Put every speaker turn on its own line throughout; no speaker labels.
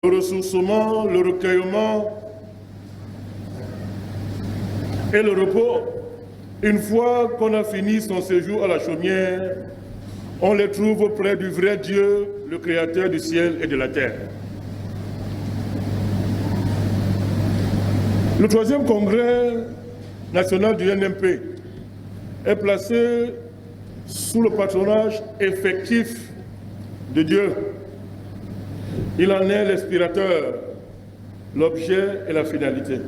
le ressourcement, le recueillement et le repos. Une fois qu'on a fini son séjour à la chaumière, on les trouve près du vrai Dieu, le Créateur du ciel et de la terre. Le 3e congrès national du NMP est placé sous le patronage effectif de Dieu. Il en est l'inspirateur, l'objet et la finalité.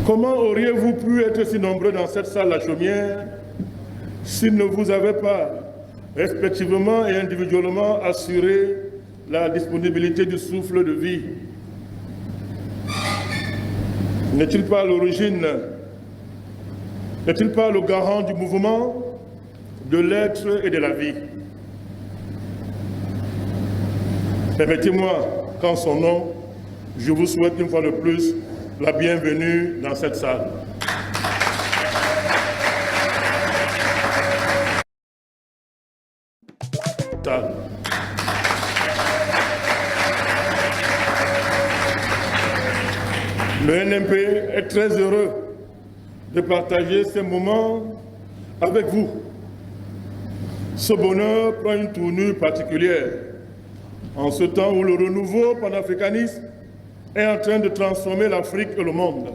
Comment auriez-vous pu être si nombreux dans cette salle La Chaumière s'il ne vous avait pas, respectivement et individuellement, assuré la disponibilité du souffle de vie? N'est-il pas l'origine, n'est-il pas le garant du mouvement, de l'être et de la vie? Permettez-moi qu'en son nom, je vous souhaite une fois de plus la bienvenue dans cette salle. Le NMP est très heureux de partager ces moments avec vous. Ce bonheur prend une tournure particulière en ce temps où le renouveau panafricaniste est en train de transformer l'Afrique et le monde.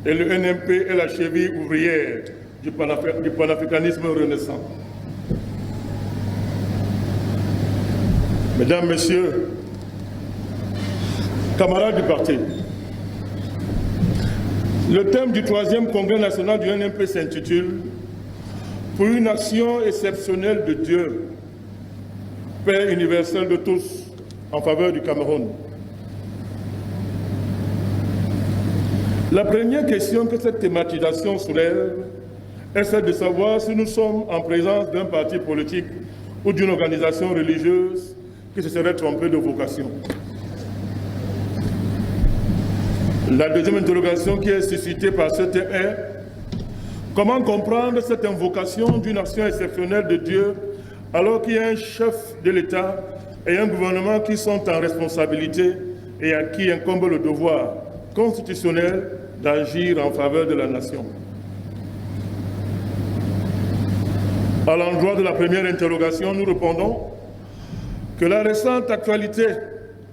Et le NMP est la cheville ouvrière du panafricanisme renaissant. Mesdames, Messieurs, camarades du parti, le thème du 3e congrès national du NMP s'intitule « Pour une action exceptionnelle de Dieu, paix universelle de tous en faveur du Cameroun ». La première question que cette thématisation soulève est celle de savoir si nous sommes en présence d'un parti politique ou d'une organisation religieuse qui se serait trompée de vocation. La deuxième interrogation qui est suscitée par ce thème est comment comprendre cette invocation d'une action exceptionnelle de Dieu alors qu'il y a un chef de l'État et un gouvernement qui sont en responsabilité et à qui incombe le devoir constitutionnel d'agir en faveur de la nation. À l'endroit de la première interrogation, nous répondons que la récente actualité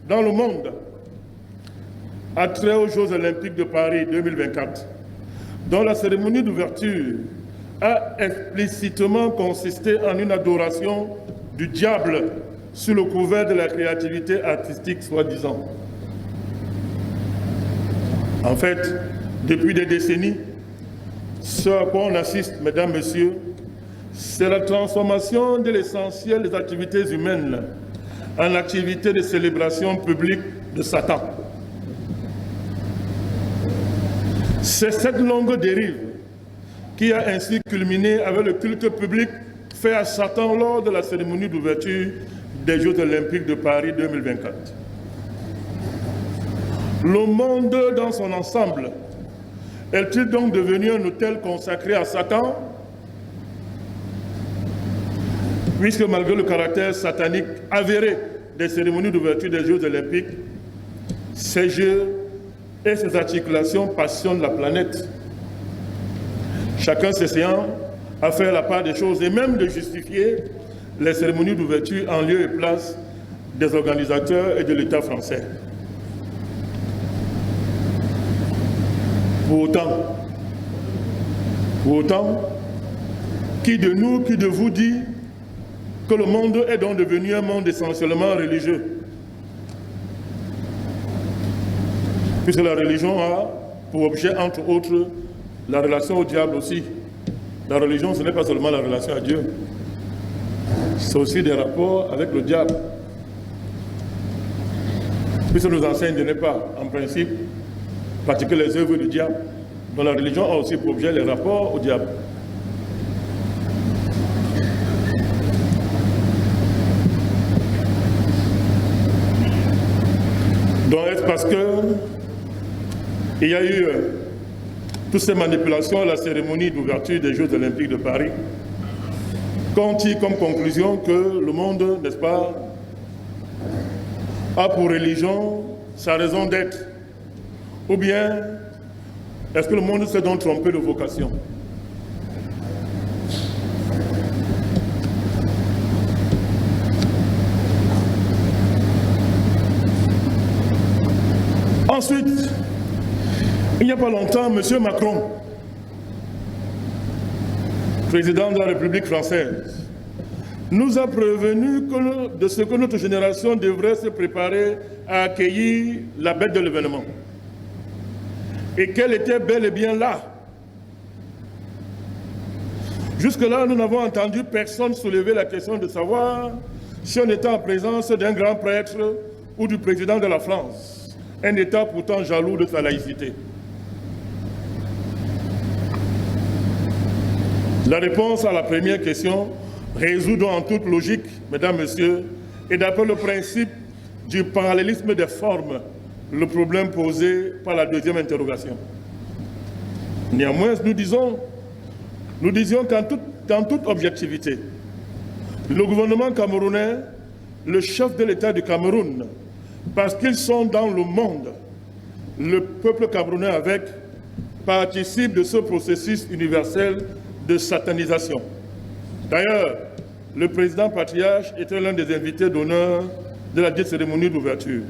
dans le monde a trait aux Jeux Olympiques de Paris 2024, dont la cérémonie d'ouverture a explicitement consisté en une adoration du diable sous le couvert de la créativité artistique soi-disant. En fait, depuis des décennies, ce à quoi on assiste, mesdames, messieurs, c'est la transformation de l'essentiel des activités humaines en activités de célébration publique de Satan. C'est cette longue dérive qui a ainsi culminé avec le culte public fait à Satan lors de la cérémonie d'ouverture des Jeux Olympiques de Paris 2024. Le monde dans son ensemble est-il donc devenu un autel consacré à Satan? Puisque malgré le caractère satanique avéré des cérémonies d'ouverture des Jeux Olympiques, ces Jeux et ces articulations passionnent la planète. Chacun s'essayant à faire la part des choses et même de justifier les cérémonies d'ouverture en lieu et place des organisateurs et de l'État français. Pour autant, qui de nous, qui de vous dit que le monde est donc devenu un monde essentiellement religieux? Puisque la religion a pour objet, entre autres, la relation au diable aussi. La religion, ce n'est pas seulement la relation à Dieu, c'est aussi des rapports avec le diable. Puisque nous enseigne de ne pas, en principe, pratiquer les œuvres du diable, dont la religion a aussi pour objet les rapports au diable. Donc est-ce parce qu'il y a eu toutes ces manipulations à la cérémonie d'ouverture des Jeux Olympiques de Paris qu'on tire comme conclusion que le monde, n'est-ce pas, a pour religion sa raison d'être? Ou bien, est-ce que le monde s'est donc trompé de vocation? Ensuite, il n'y a pas longtemps, M. Macron, président de la République française, nous a prévenu de ce que notre génération devrait se préparer à accueillir la bête de l'événement. Et qu'elle était bel et bien là. Jusque-là, nous n'avons entendu personne soulever la question de savoir si on était en présence d'un grand prêtre ou du président de la France, un État pourtant jaloux de sa laïcité. La réponse à la première question résout donc en toute logique, mesdames, messieurs, et d'après le principe du parallélisme des formes, le problème posé par la deuxième interrogation. Néanmoins, nous disions qu'en toute objectivité, le gouvernement camerounais, le chef de l'État du Cameroun, parce qu'ils sont dans le monde, le peuple camerounais avec, participe de ce processus universel de satanisation. D'ailleurs, le président patriarche était l'un des invités d'honneur de la dite cérémonie d'ouverture.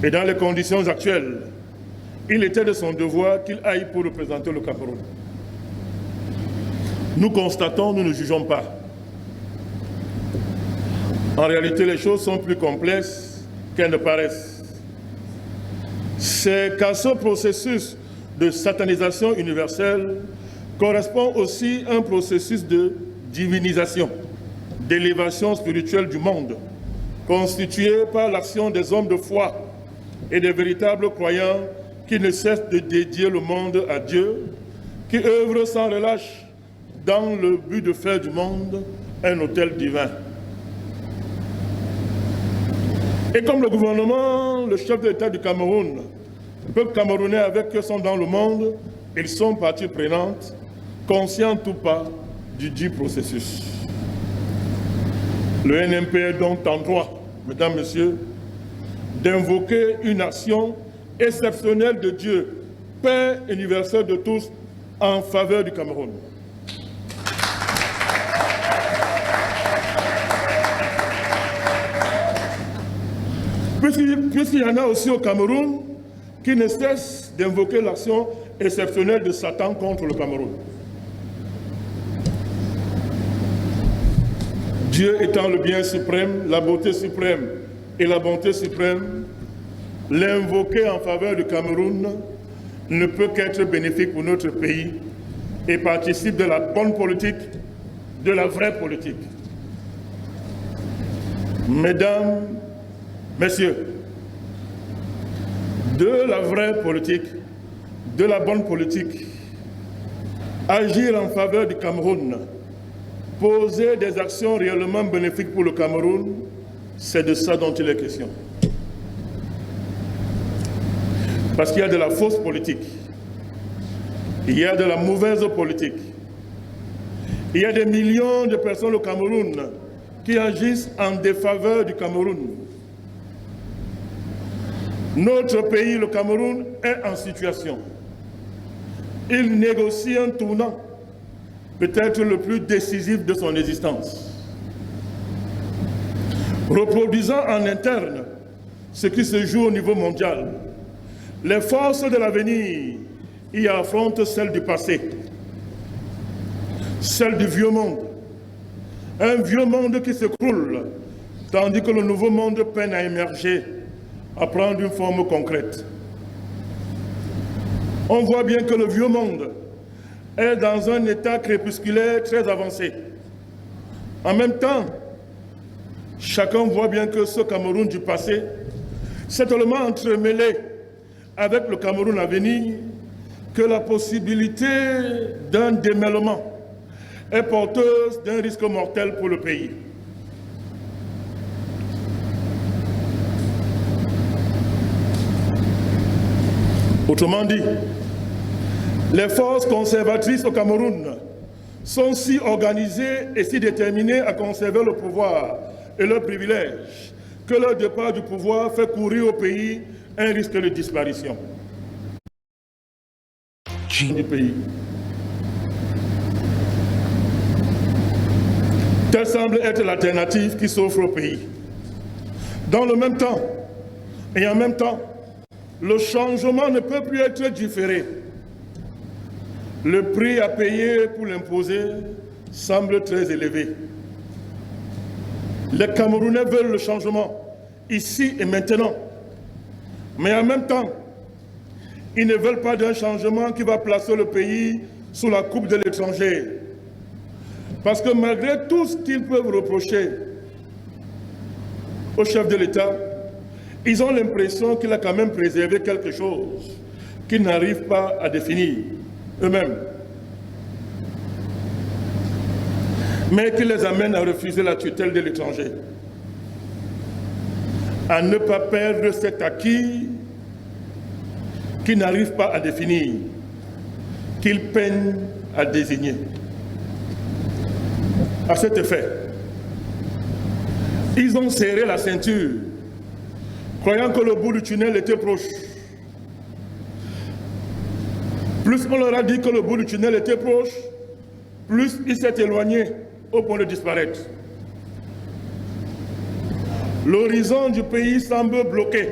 Et dans les conditions actuelles, il était de son devoir qu'il aille pour représenter le Cameroun. Nous constatons, nous ne jugeons pas. En réalité, les choses sont plus complexes qu'elles ne paraissent. C'est qu'à ce processus de satanisation universelle correspond aussi un processus de divinisation, d'élévation spirituelle du monde, constitué par l'action des hommes de foi et des véritables croyants qui ne cessent de dédier le monde à Dieu, qui œuvrent sans relâche dans le but de faire du monde un autel divin. Et comme le gouvernement, le chef de l'État du Cameroun, le peuple camerounais avec eux sont dans le monde, ils sont partie prenante, conscients ou pas du dit processus. Le NMP est donc en droit, mesdames, messieurs, d'invoquer une action exceptionnelle de Dieu, Père universel de tous, en faveur du Cameroun. Puisqu'il y en a aussi au Cameroun qui ne cessent d'invoquer l'action exceptionnelle de Satan contre le Cameroun. Dieu étant le bien suprême, la beauté suprême et la bonté suprême, l'invoquer en faveur du Cameroun ne peut qu'être bénéfique pour notre pays et participe de la bonne politique, de la vraie politique. Mesdames, Messieurs, de la vraie politique, de la bonne politique, agir en faveur du Cameroun, poser des actions réellement bénéfiques pour le Cameroun, c'est de ça dont il est question. Parce qu'il y a de la fausse politique, il y a de la mauvaise politique, il y a des millions de personnes au Cameroun qui agissent en défaveur du Cameroun. Notre pays, le Cameroun, est en situation. Il négocie un tournant, peut-être le plus décisif de son existence. Reproduisant en interne ce qui se joue au niveau mondial, les forces de l'avenir y affrontent celles du passé, celles du vieux monde. Un vieux monde qui s'écroule, tandis que le nouveau monde peine à émerger, à prendre une forme concrète. On voit bien que le vieux monde est dans un état crépusculaire très avancé. En même temps, chacun voit bien que ce Cameroun du passé s'est tellement entremêlé avec le Cameroun à venir que la possibilité d'un démêlement est porteuse d'un risque mortel pour le pays. Autrement dit, les forces conservatrices au Cameroun sont si organisées et si déterminées à conserver le pouvoir et leurs privilèges que leur départ du pouvoir fait courir au pays un risque de disparition du pays. Telle semble être l'alternative qui s'offre au pays. Dans le même temps, et en même temps, le changement ne peut plus être différé. Le prix à payer pour l'imposer semble très élevé. Les Camerounais veulent le changement, ici et maintenant. Mais en même temps, ils ne veulent pas d'un changement qui va placer le pays sous la coupe de l'étranger. Parce que malgré tout ce qu'ils peuvent reprocher au chef de l'État, ils ont l'impression qu'il a quand même préservé quelque chose qu'ils n'arrivent pas à définir eux-mêmes, mais qui les amène à refuser la tutelle de l'étranger, à ne pas perdre cet acquis qu'ils n'arrivent pas à définir, qu'ils peinent à désigner. À cet effet, ils ont serré la ceinture, croyant que le bout du tunnel était proche. Plus on leur a dit que le bout du tunnel était proche, plus il s'est éloigné au point de disparaître. L'horizon du pays semble bloqué.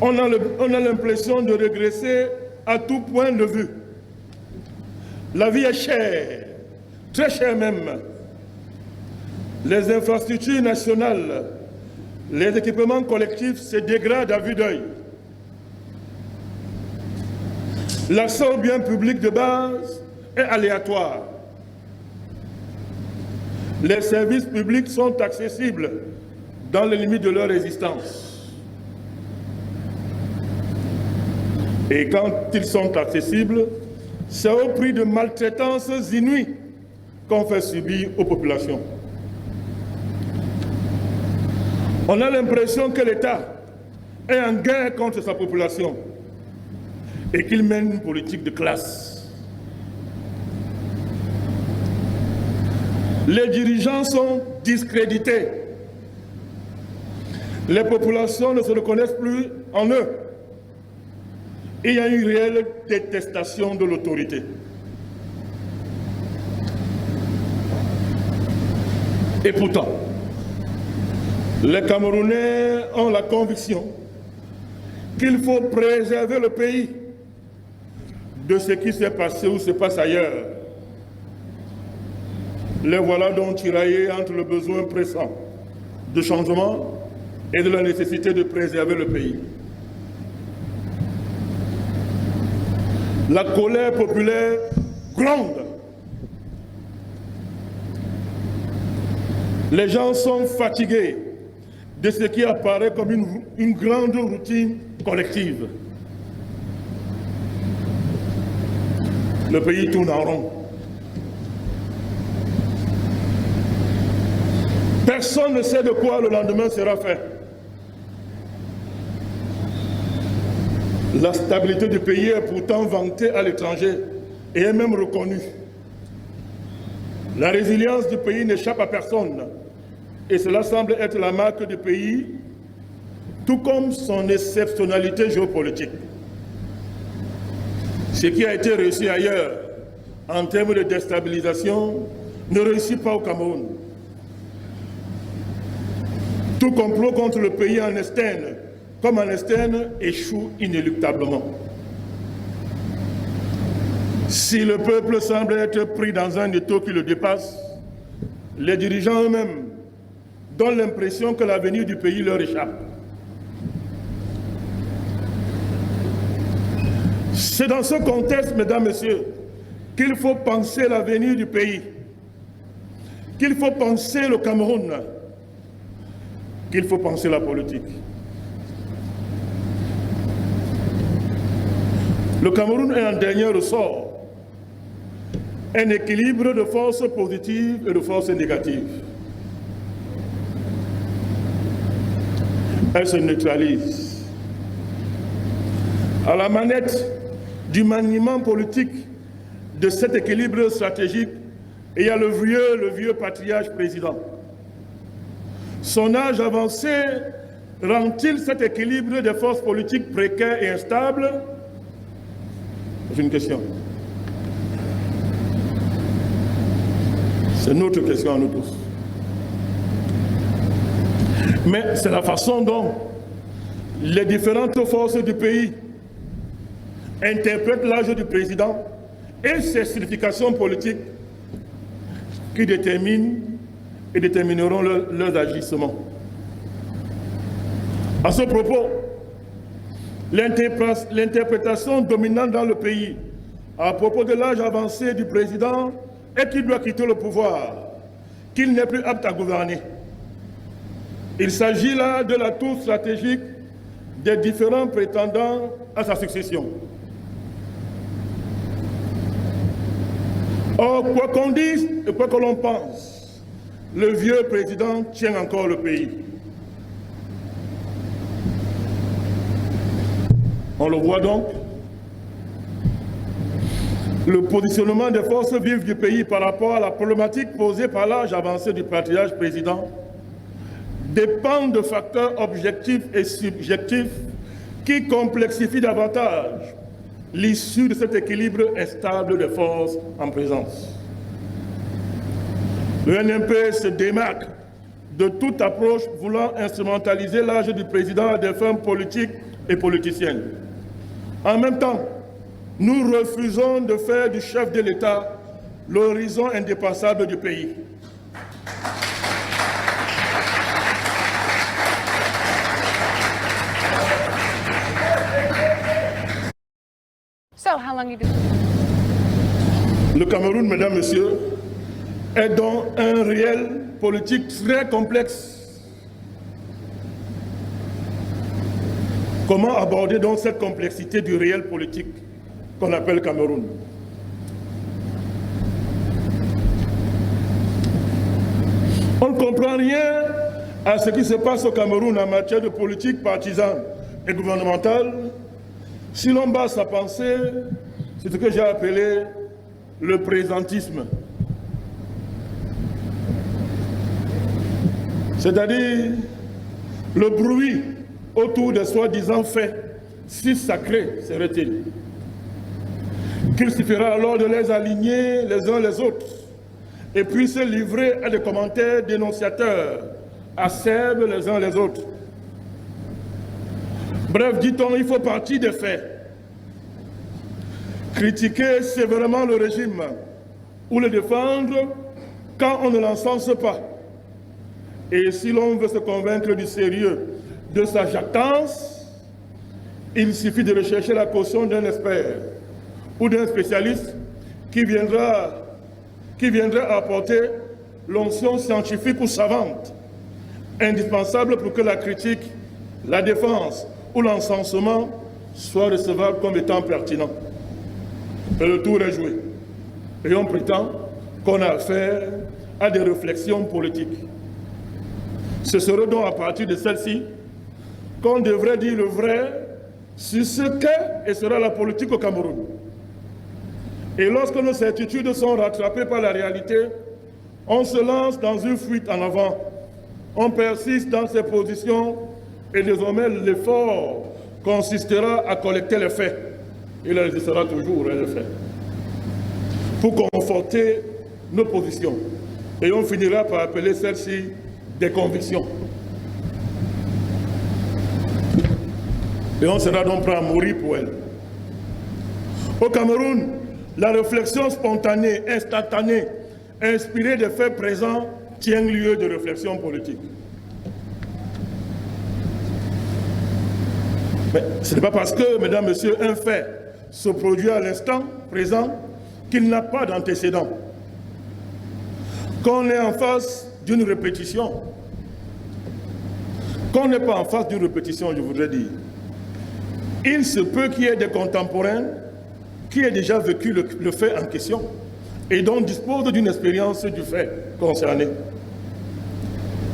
On a l'impression de régresser à tout point de vue. La vie est chère, très chère même. Les infrastructures nationales, les équipements collectifs se dégradent à vue d'œil. L'accès aux biens publics de base est aléatoire. Les services publics sont accessibles dans les limites de leur existence. Et quand ils sont accessibles, c'est au prix de maltraitances inouïes qu'on fait subir aux populations. On a l'impression que l'État est en guerre contre sa population et qu'il mène une politique de classe. Les dirigeants sont discrédités. Les populations ne se reconnaissent plus en eux. Il y a une réelle détestation de l'autorité. Et pourtant, les Camerounais ont la conviction qu'il faut préserver le pays de ce qui s'est passé ou se passe ailleurs. Les voilà donc tiraillés entre le besoin pressant de changement et de la nécessité de préserver le pays. La colère populaire gronde. Les gens sont fatigués de ce qui apparaît comme une grande routine collective. Le pays tourne en rond. Personne ne sait de quoi le lendemain sera fait. La stabilité du pays est pourtant vantée à l'étranger et est même reconnue. La résilience du pays n'échappe à personne et cela semble être la marque du pays, tout comme son exceptionnalité géopolitique. Ce qui a été réussi ailleurs en termes de déstabilisation ne réussit pas au Cameroun. Tout complot contre le pays en externe comme en externe échoue inéluctablement. Si le peuple semble être pris dans un étau qui le dépasse, les dirigeants eux-mêmes donnent l'impression que l'avenir du pays leur échappe. C'est dans ce contexte, mesdames, messieurs, qu'il faut penser l'avenir du pays, qu'il faut penser le Cameroun, qu'il faut penser la politique. Le Cameroun est en dernier ressort, un équilibre de forces positives et de forces négatives. Elle se neutralise. À la manette du maniement politique de cet équilibre stratégique, il y a le vieux patriarche président. Son âge avancé rend-il cet équilibre des forces politiques précaire et instable? C'est une question. C'est notre question à nous tous. Mais c'est la façon dont les différentes forces du pays interprètent l'âge du président et ses significations politiques qui déterminent et détermineront leurs agissements. À ce propos, l'interprétation dominante dans le pays à propos de l'âge avancé du président est qu'il doit quitter le pouvoir, qu'il n'est plus apte à gouverner. Il s'agit là de l'atout stratégique des différents prétendants à sa succession. Or, quoi qu'on dise et quoi que l'on pense, le vieux président tient encore le pays. On le voit donc, le positionnement des forces vives du pays par rapport à la problématique posée par l'âge avancé du patriarche président dépend de facteurs objectifs et subjectifs qui complexifient davantage l'issue de cet équilibre instable des forces en présence. Le NMP se démarque de toute approche voulant instrumentaliser l'âge du président à des fins politiques et politiciennes. En même temps, nous refusons de faire du chef de l'État l'horizon indépassable du pays. Le Cameroun, mesdames, messieurs, est donc un réel politique très complexe. Comment aborder donc cette complexité du réel politique qu'on appelle Cameroun? On ne comprend rien à ce qui se passe au Cameroun en matière de politique partisane et gouvernementale si l'on base sa pensée sur ce que j'ai appelé le présentisme. C'est-à-dire le bruit autour des soi-disant faits, si sacrés seraient-ils, qu'il suffira alors de les aligner les uns les autres et puis se livrer à des commentaires dénonciateurs, acerbes les uns les autres. Bref, dit-on, il faut partir des faits. Critiquer sévèrement le régime ou le défendre quand on ne l'encense pas. Et si l'on veut se convaincre du sérieux de sa jactance, il suffit de rechercher la caution d'un expert ou d'un spécialiste qui viendra apporter l'onction scientifique ou savante indispensable pour que la critique, la défense ou l'encensement soient recevables comme étant pertinents. Et le tour est joué. Et on prétend qu'on a affaire à des réflexions politiques. Ce serait donc à partir de celle-ci qu'on devrait dire le vrai sur ce qu'est et sera la politique au Cameroun. Et lorsque nos certitudes sont rattrapées par la réalité, on se lance dans une fuite en avant. On persiste dans ses positions et désormais l'effort consistera à collecter les faits. Il existera toujours les faits pour conforter nos positions. Et on finira par appeler celles-ci des convictions. Et on sera donc prêt à mourir pour elles. Au Cameroun, la réflexion spontanée, instantanée, inspirée des faits présents, tient lieu de réflexion politique. Mais ce n'est pas parce que, mesdames, messieurs, un fait se produit à l'instant présent qu'il n'a pas d'antécédent. Qu'on est en face d'une répétition. Qu'on n'est pas en face d'une répétition, je voudrais dire. Il se peut qu'il y ait des contemporains qui aient déjà vécu le fait en question et donc disposent d'une expérience du fait concerné.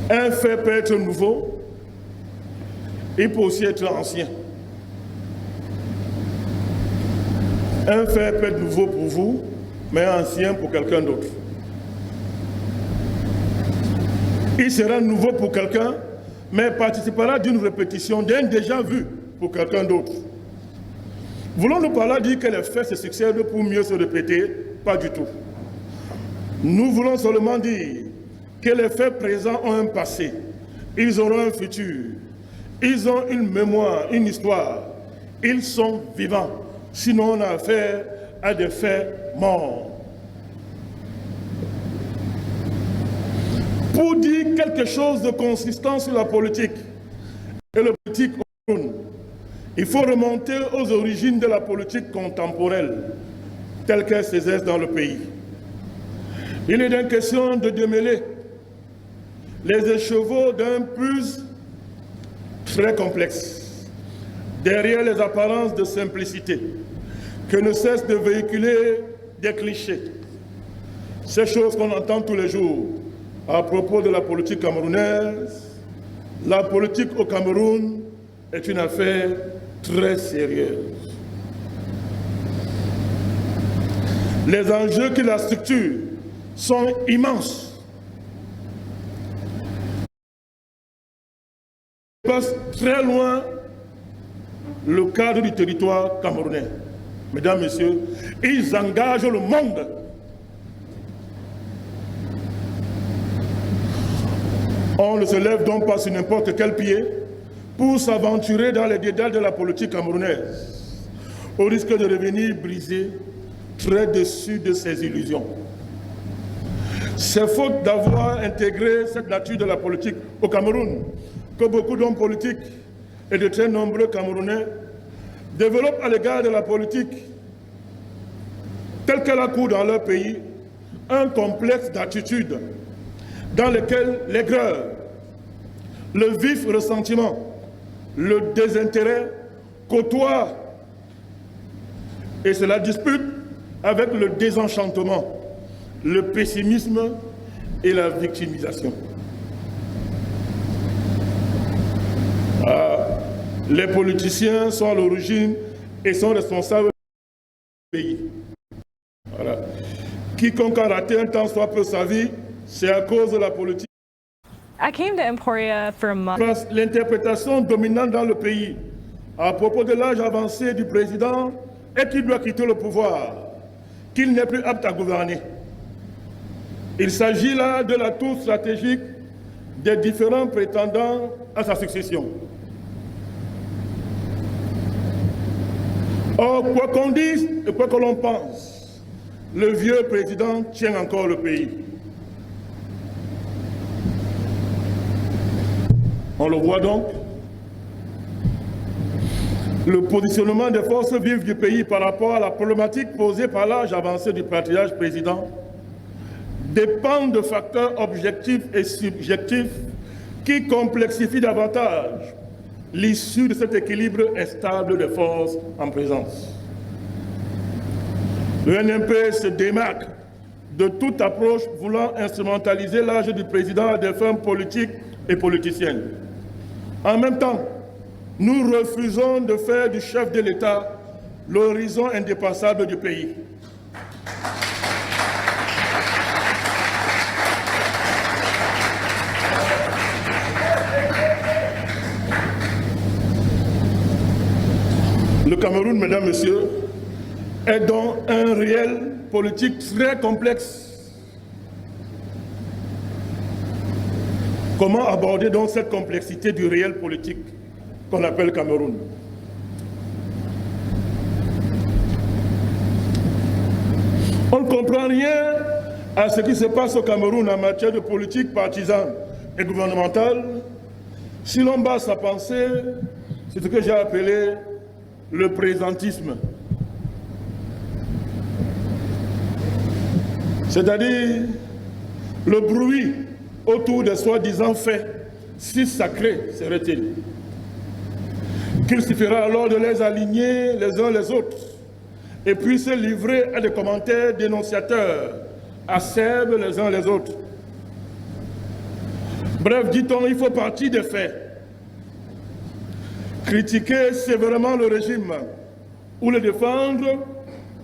Un fait peut être nouveau, il peut aussi être ancien. Un fait peut être nouveau pour vous, mais ancien pour quelqu'un d'autre. Il sera nouveau pour quelqu'un, mais participera d'une répétition d'un déjà vu pour quelqu'un d'autre. Voulons-nous par là dire que les faits se succèdent pour mieux se répéter? Pas du tout. Nous voulons seulement dire que les faits présents ont un passé, ils auront un futur, ils ont une mémoire, une histoire, ils sont vivants. Sinon, on a affaire à des faits morts. Pour dire quelque chose de consistant sur la politique et le politique au Cameroun, il faut remonter aux origines de la politique contemporaine, telle qu'elle s'exerce dans le pays. Il est une question de démêler les écheveaux d'un plus très complexe, derrière les apparences de simplicité, que ne cessent de véhiculer des clichés. Ces choses qu'on entend tous les jours à propos de la politique camerounaise. La politique au Cameroun est une affaire très sérieuse. Les enjeux qui la structurent sont immenses. Ils passent très loin le cadre du territoire camerounais. Mesdames, Messieurs, ils engagent le monde. On ne se lève donc pas sur n'importe quel pied pour s'aventurer dans les dédales de la politique camerounaise, au risque de revenir brisé, très déçu de ses illusions. C'est faute d'avoir intégré cette nature de la politique au Cameroun que beaucoup d'hommes politiques et de très nombreux Camerounais développent à l'égard de la politique telle qu'elle a cours dans leur pays un complexe d'attitude dans lequel l'aigreur, le vif ressentiment, le désintérêt côtoient et cela dispute avec le désenchantement, le pessimisme et la victimisation. Les politiciens sont à l'origine et sont responsables du pays. Voilà. Quiconque a raté un temps soit peu sa vie, c'est à cause de la politique.
I came to Emporia for a month.
L'interprétation dominante dans le pays à propos de l'âge avancé du président est qu'il doit quitter le pouvoir, qu'il n'est plus apte à gouverner. Il s'agit là de l'atout stratégique des différents prétendants à sa succession. Or, quoi qu'on dise et quoi que l'on pense, le vieux président tient encore le pays. On le voit donc, le positionnement des forces vives du pays par rapport à la problématique posée par l'âge avancé du patriarche président dépend de facteurs objectifs et subjectifs qui complexifient davantage l'issue de cet équilibre instable des forces en présence. Le NMP se démarque de toute approche voulant instrumentaliser l'âge du président à des fins politiques et politiciennes. En même temps, nous refusons de faire du chef de l'État l'horizon indépassable du pays. Le Cameroun, mesdames, messieurs, est donc un réel politique très complexe. Comment aborder donc cette complexité du réel politique qu'on appelle Cameroun? On ne comprend rien à ce qui se passe au Cameroun en matière de politique partisane et gouvernementale si l'on base sa pensée sur ce que j'ai appelé le présentisme. C'est-à-dire le bruit autour des soi-disant faits, si sacrés seraient-ils, qu'il suffira alors de les aligner les uns les autres et puis se livrer à des commentaires dénonciateurs, acerbes les uns les autres. Bref, dit-on, il faut partir des faits. Critiquer sévèrement le régime ou le défendre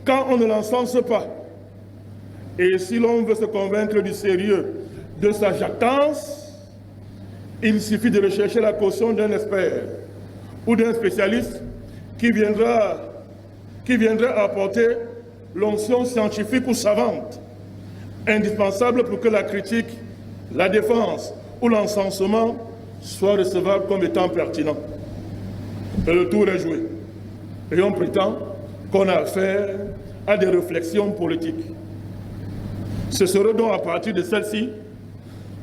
quand on ne l'encense pas. Et si l'on veut se convaincre du sérieux de sa jactance, Il suffit de rechercher la caution d'un expert ou d'un spécialiste qui viendra apporter l'onction scientifique ou savante indispensable pour que la critique, la défense ou l'encensement soient recevables comme étant pertinents. Et le tour est joué. Et on prétend qu'on a affaire à des réflexions politiques. Ce serait donc à partir de celle-ci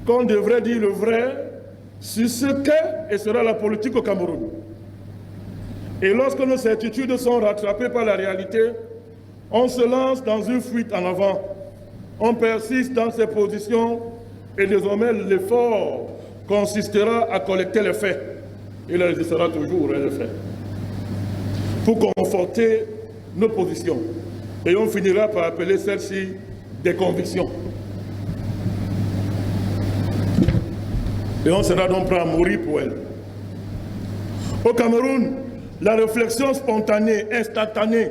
qu'on devrait dire le vrai sur ce qu'est et sera la politique au Cameroun. Et lorsque nos certitudes sont rattrapées par la réalité, on se lance dans une fuite en avant. On persiste dans ses positions et désormais l'effort consistera à collecter les faits. Il existera toujours les faits. Pour conforter nos positions. Et on finira par appeler celles-ci des convictions. Et on sera donc prêt à mourir pour elles. Au Cameroun, la réflexion spontanée, instantanée,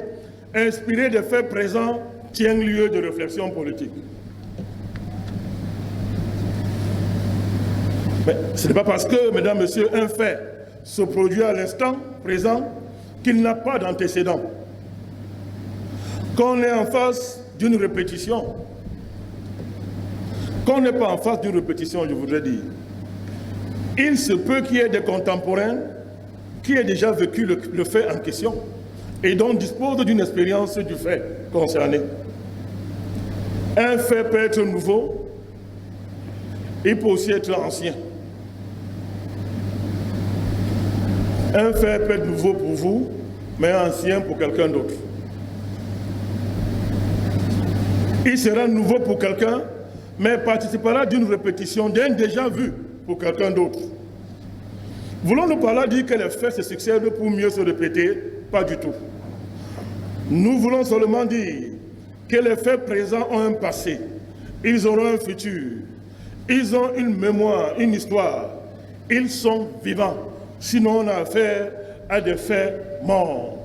inspirée des faits présents, tient lieu de réflexion politique. Mais ce n'est pas parce que, mesdames, messieurs, un fait se produit à l'instant présent qu'il n'a pas d'antécédent. Qu'on est en face d'une répétition. Qu'on n'est pas en face d'une répétition, je voudrais dire. Il se peut qu'il y ait des contemporains qui aient déjà vécu le fait en question et donc disposent d'une expérience du fait concerné. Un fait peut être nouveau, il peut aussi être ancien. Un fait peut être nouveau pour vous, mais ancien pour quelqu'un d'autre. Il sera nouveau pour quelqu'un, mais participera d'une répétition d'un déjà vu pour quelqu'un d'autre. Voulons-nous par là dire que les faits se succèdent pour mieux se répéter? Pas du tout. Nous voulons seulement dire que les faits présents ont un passé, ils auront un futur, ils ont une mémoire, une histoire, ils sont vivants. Sinon, on a affaire à des faits morts.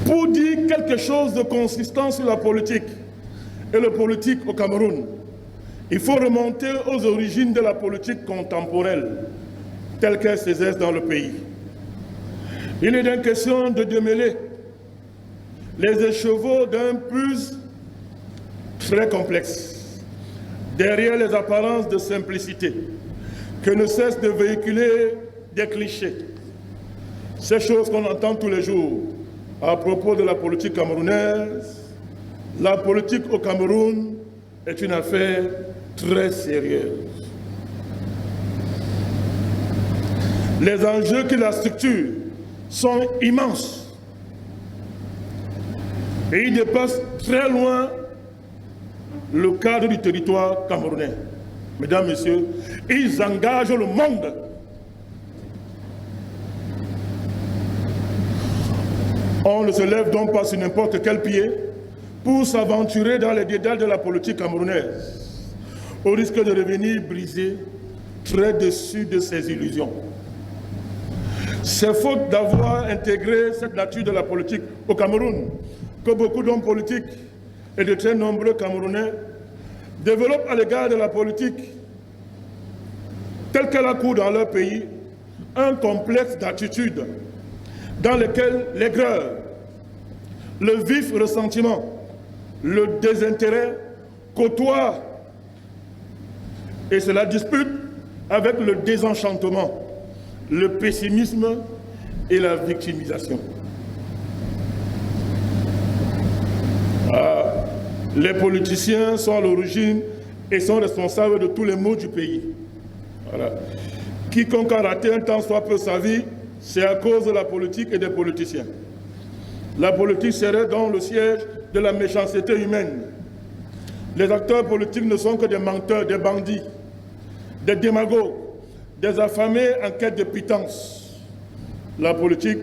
Pour dire quelque chose de consistant sur la politique et le politique au Cameroun, il faut remonter aux origines de la politique contemporaine, telle qu'elle s'exerce dans le pays. Il est une question de démêler les écheveaux d'un plus très complexe, derrière les apparences de simplicité, que ne cessent de véhiculer des clichés. Ces choses qu'on entend tous les jours à propos de la politique camerounaise. La politique au Cameroun est une affaire très sérieuse. Les enjeux qui la structurent sont immenses et ils dépassent très loin le cadre du territoire camerounais. Mesdames, Messieurs, ils engagent le monde. On ne se lève donc pas sur n'importe quel pied pour s'aventurer dans les dédales de la politique camerounaise, au risque de revenir brisé, très déçu de ses illusions. C'est faute d'avoir intégré cette nature de la politique au Cameroun que beaucoup d'hommes politiques et de très nombreux Camerounais développent à l'égard de la politique telle qu'elle a cours dans leur pays un complexe d'attitude dans lequel l'aigreur, le vif ressentiment, le désintérêt côtoient et cela dispute avec le désenchantement, le pessimisme et la victimisation. Les politiciens sont à l'origine et sont responsables de tous les maux du pays. Voilà. Quiconque a raté un temps soit peu sa vie, c'est à cause de la politique et des politiciens. La politique serait donc le siège de la méchanceté humaine. Les acteurs politiques ne sont que des menteurs, des bandits, des démagogues, des affamés en quête de pitance. La politique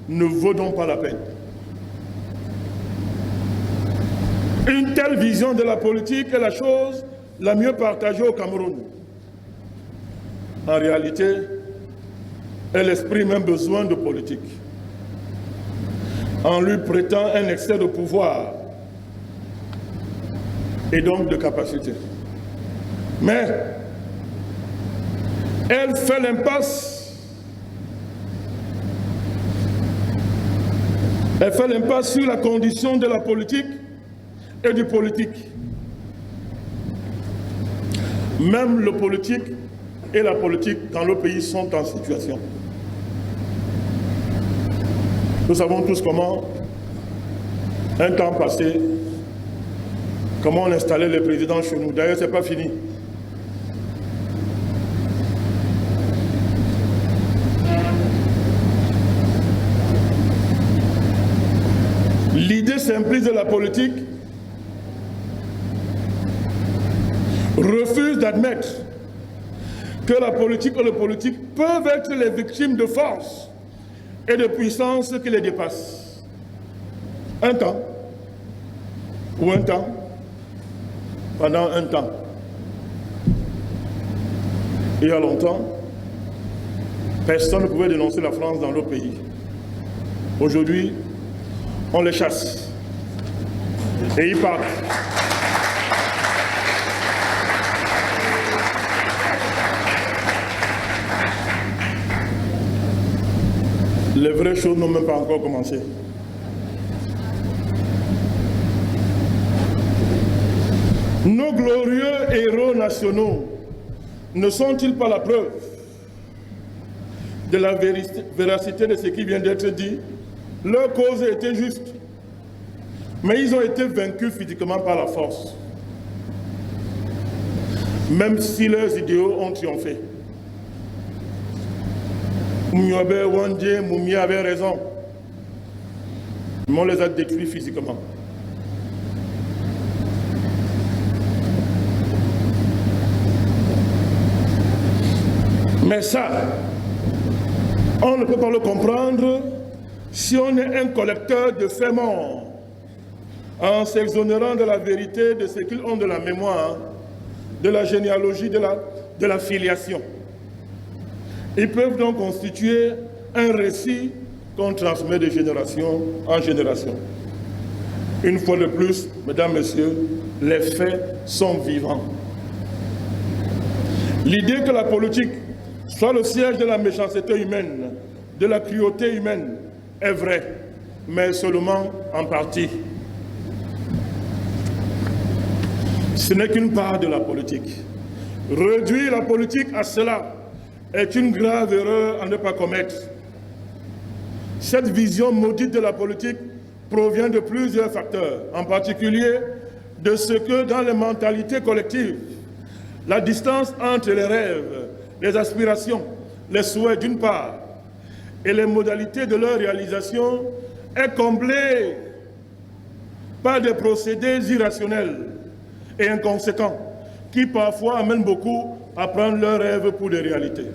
ne vaut donc pas la peine. Une telle vision de la politique est la chose la mieux partagée au Cameroun. En réalité, elle exprime un besoin de politique. En lui prêtant un excès de pouvoir et donc de capacité. Mais elle fait l'impasse. Elle fait l'impasse sur la condition de la politique et du politique. Même le politique et la politique dans le pays sont en situation. Nous savons tous comment, un temps passé, comment on installait les présidents chez nous. D'ailleurs, ce n'est pas fini. L'idée simpliste de la politique refuse d'admettre que la politique et le politique peuvent être les victimes de force et de puissance qui les dépassent. Un temps, ou un temps, pendant un temps. Il y a longtemps, personne ne pouvait dénoncer la France dans le pays. Aujourd'hui, on les chasse. Et ils partent. Les vraies choses n'ont même pas encore commencé. Nos glorieux héros nationaux ne sont-ils pas la preuve de la véracité de ce qui vient d'être dit? Leur cause était juste, mais ils ont été vaincus physiquement par la force, même si leurs idéaux ont triomphé. Moumiobe, Wandje, Moumi avait raison, mais on les a détruits physiquement. Mais ça, on ne peut pas le comprendre si on est un collecteur de faits morts, en s'exonérant de la vérité de ce qu'ils ont de la mémoire, de la généalogie, de la filiation. Ils peuvent donc constituer un récit qu'on transmet de génération en génération. Une fois de plus, mesdames, messieurs, les faits sont vivants. L'idée que la politique soit le siège de la méchanceté humaine, de la cruauté humaine, est vraie, mais seulement en partie. Ce n'est qu'une part de la politique. Réduire la politique à cela est une grave erreur à ne pas commettre. Cette vision maudite de la politique provient de plusieurs facteurs, en particulier de ce que dans les mentalités collectives, la distance entre les rêves, les aspirations, les souhaits d'une part, et les modalités de leur réalisation est comblée par des procédés irrationnels et inconséquents qui parfois amènent beaucoup à prendre leurs rêves pour des réalités.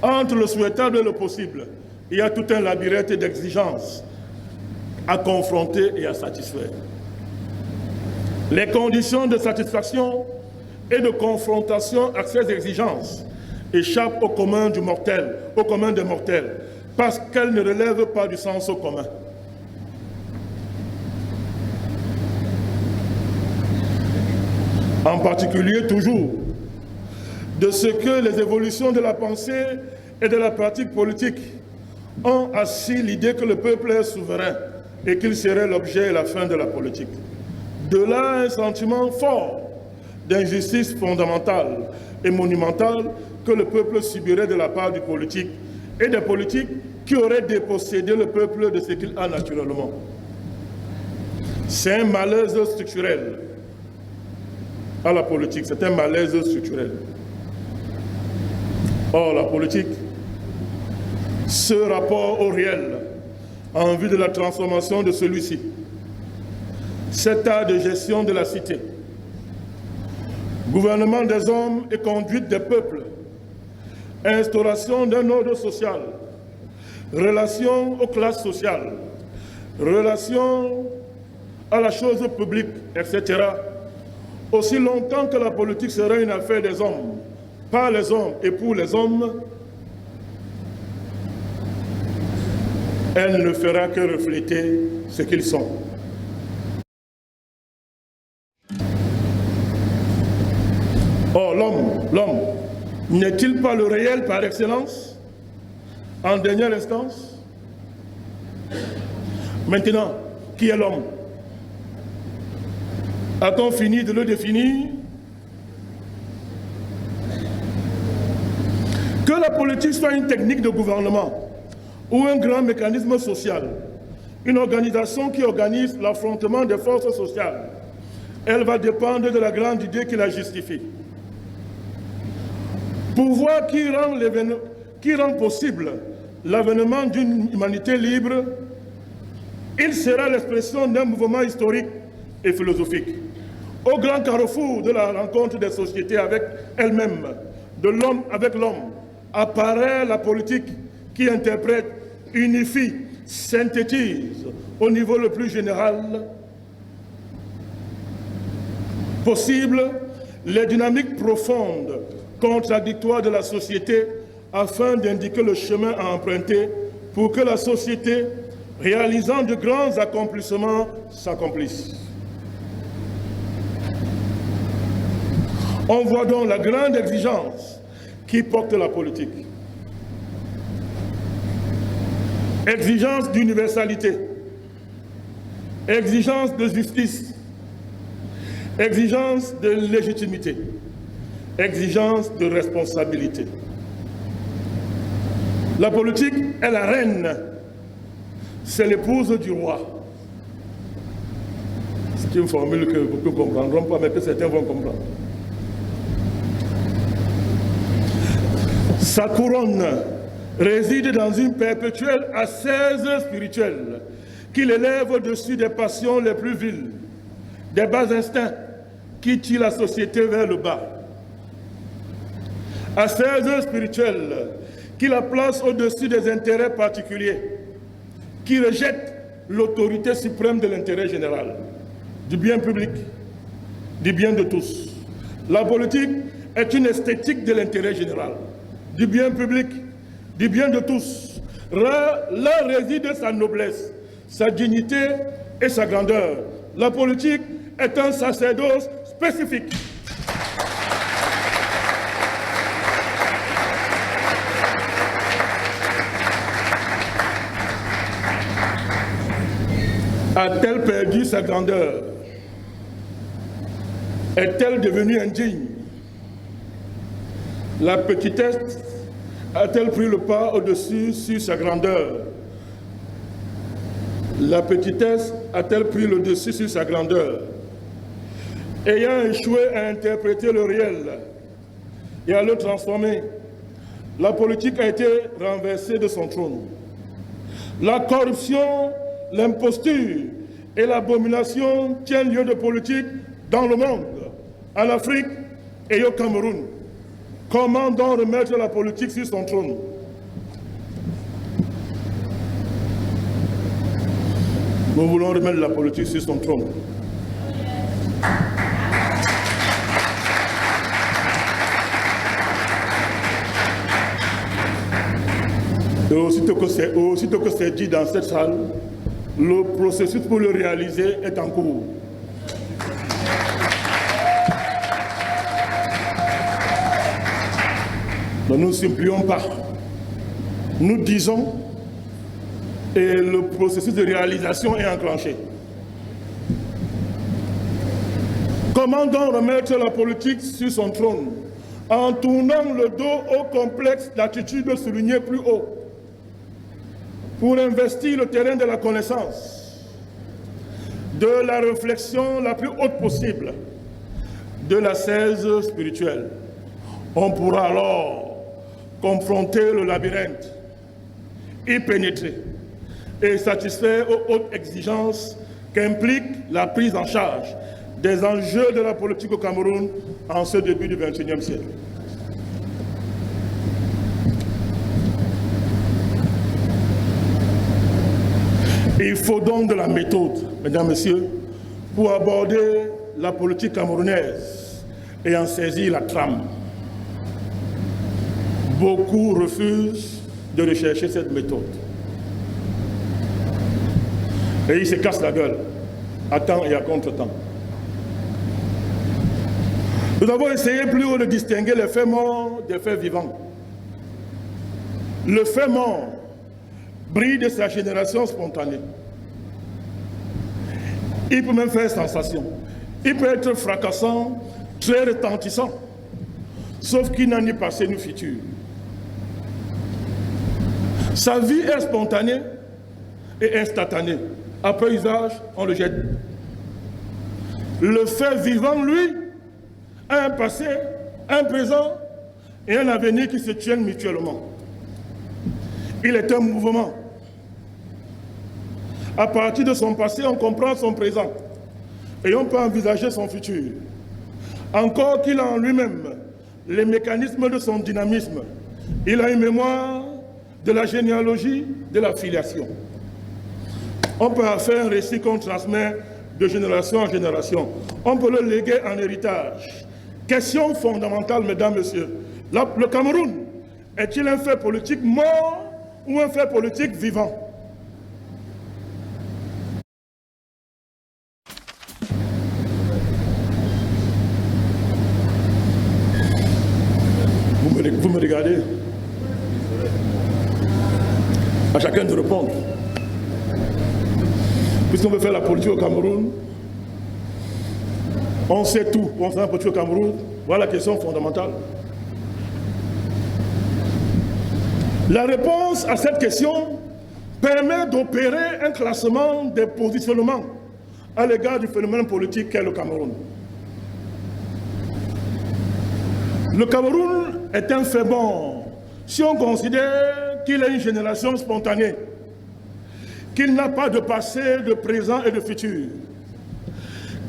Entre le souhaitable et le possible, il y a tout un labyrinthe d'exigences à confronter et à satisfaire. Les conditions de satisfaction et de confrontation à ces exigences échappent au commun du mortel, au commun des mortels, parce qu'elles ne relèvent pas du sens commun. En particulier, toujours, de ce que les évolutions de la pensée et de la pratique politique ont assis l'idée que le peuple est souverain et qu'il serait l'objet et la fin de la politique. De là, un sentiment fort d'injustice fondamentale et monumentale que le peuple subirait de la part du politique et des politiques qui auraient dépossédé le peuple de ce qu'il a naturellement. C'est un malaise structurel à la politique, c'est un malaise structurel. Or, la politique, ce rapport au réel en vue de la transformation de celui-ci, cet art de gestion de la cité, gouvernement des hommes et conduite des peuples, instauration d'un ordre social, relation aux classes sociales, relation à la chose publique, etc. Aussi longtemps que la politique sera une affaire des hommes, par les hommes et pour les hommes, elle ne fera que refléter ce qu'ils sont. Or, l'homme, n'est-il pas le réel par excellence, en dernière instance? Maintenant, qui est l'homme? A-t-on fini de le définir? Que la politique soit une technique de gouvernement ou un grand mécanisme social, une organisation qui organise l'affrontement des forces sociales, elle va dépendre de la grande idée qui la justifie. Pouvoir qui rend possible l'avènement d'une humanité libre, il sera l'expression d'un mouvement historique et philosophique. Au grand carrefour de la rencontre des sociétés avec elles-mêmes, de l'homme avec l'homme, apparaît la politique qui interprète, unifie, synthétise au niveau le plus général possible les dynamiques profondes, contradictoires de la société afin d'indiquer le chemin à emprunter pour que la société, réalisant de grands accomplissements, s'accomplisse. On voit donc la grande exigence qui porte la politique. Exigence d'universalité, exigence de justice, exigence de légitimité, exigence de responsabilité. La politique est la reine, c'est l'épouse du roi. C'est une formule que beaucoup ne comprendront pas, mais que certains vont comprendre. Sa couronne réside dans une perpétuelle ascèse spirituelle qui l'élève au-dessus des passions les plus viles, des bas instincts qui tirent la société vers le bas. Ascèse spirituelle qui la place au-dessus des intérêts particuliers, qui rejette l'autorité suprême de l'intérêt général, du bien public, du bien de tous. La politique est une esthétique de l'intérêt général, du bien public, du bien de tous. Là réside sa noblesse, sa dignité et sa grandeur. La politique est un sacerdoce spécifique. A-t-elle perdu sa grandeur? Est-elle devenue indigne? La petitesse a-t-elle pris le pas au-dessus sur sa grandeur? La petitesse a-t-elle pris le dessus sur sa grandeur? Ayant échoué à interpréter le réel et à le transformer, la politique a été renversée de son trône. La corruption, l'imposture et l'abomination tiennent lieu de politique dans le monde, en Afrique et au Cameroun. Comment donc remettre la politique sur son trône? Nous voulons remettre la politique sur son trône. Et aussitôt que c'est dit dans cette salle, le processus pour le réaliser est en cours. Mais nous ne supplions pas. Nous disons et le processus de réalisation est enclenché. Comment donc remettre la politique sur son trône? En tournant le dos au complexe d'attitude souligné plus haut, pour investir le terrain de la connaissance, de la réflexion la plus haute possible, de l'ascèse spirituelle. On pourra alors confronter le labyrinthe, y pénétrer et satisfaire aux hautes exigences qu'implique la prise en charge des enjeux de la politique au Cameroun en ce début du XXIe siècle. Il faut donc de la méthode, mesdames, messieurs, pour aborder la politique camerounaise et en saisir la trame. Beaucoup refusent de rechercher cette méthode. Et ils se cassent la gueule, à temps et à contre-temps. Nous avons essayé plus haut de distinguer les faits morts des faits vivants. Le fait mort brille de sa génération spontanée. Il peut même faire sensation. Il peut être fracassant, très retentissant, sauf qu'il n'a ni passé ni futur. Sa vie est spontanée et instantanée. Après usage, on le jette. Le fait vivant, lui, a un passé, un présent et un avenir qui se tiennent mutuellement. Il est un mouvement. À partir de son passé, on comprend son présent et on peut envisager son futur. Encore qu'il a en lui-même les mécanismes de son dynamisme. Il a une mémoire de la généalogie, de la filiation. On peut en faire un récit qu'on transmet de génération en génération. On peut le léguer en héritage. Question fondamentale, mesdames, messieurs. Le Cameroun est-il un fait politique mort ou un fait politique vivant? Vous me regardez. À chacun de répondre. Puisqu'on veut faire la politique au Cameroun, on sait tout. On fait la politique au Cameroun. Voilà la question fondamentale. La réponse à cette question permet d'opérer un classement des positionnements à l'égard du phénomène politique qu'est le Cameroun. Le Cameroun est un fait bon si on considère qu'il est une génération spontanée, qu'il n'a pas de passé, de présent et de futur,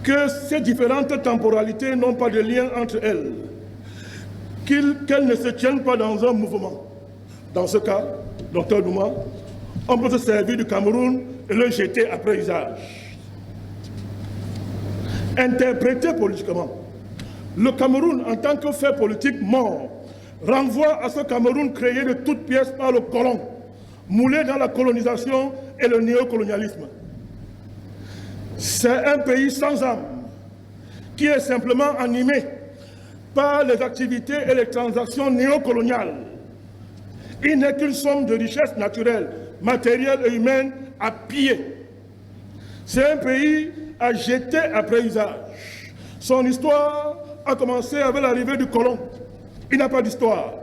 que ces différentes temporalités n'ont pas de lien entre elles, qu'elles ne se tiennent pas dans un mouvement. Dans ce cas, docteur Nouma, on peut se servir du Cameroun et le jeter après usage. Interprété politiquement, le Cameroun en tant que fait politique mort renvoie à ce Cameroun créé de toutes pièces par le colon, moulé dans la colonisation et le néocolonialisme. C'est un pays sans âme, qui est simplement animé par les activités et les transactions néocoloniales. Il n'est qu'une somme de richesses naturelles, matérielles et humaines à piller. C'est un pays à jeter après usage. Son histoire a commencé avec l'arrivée du colon. Il n'a pas d'histoire.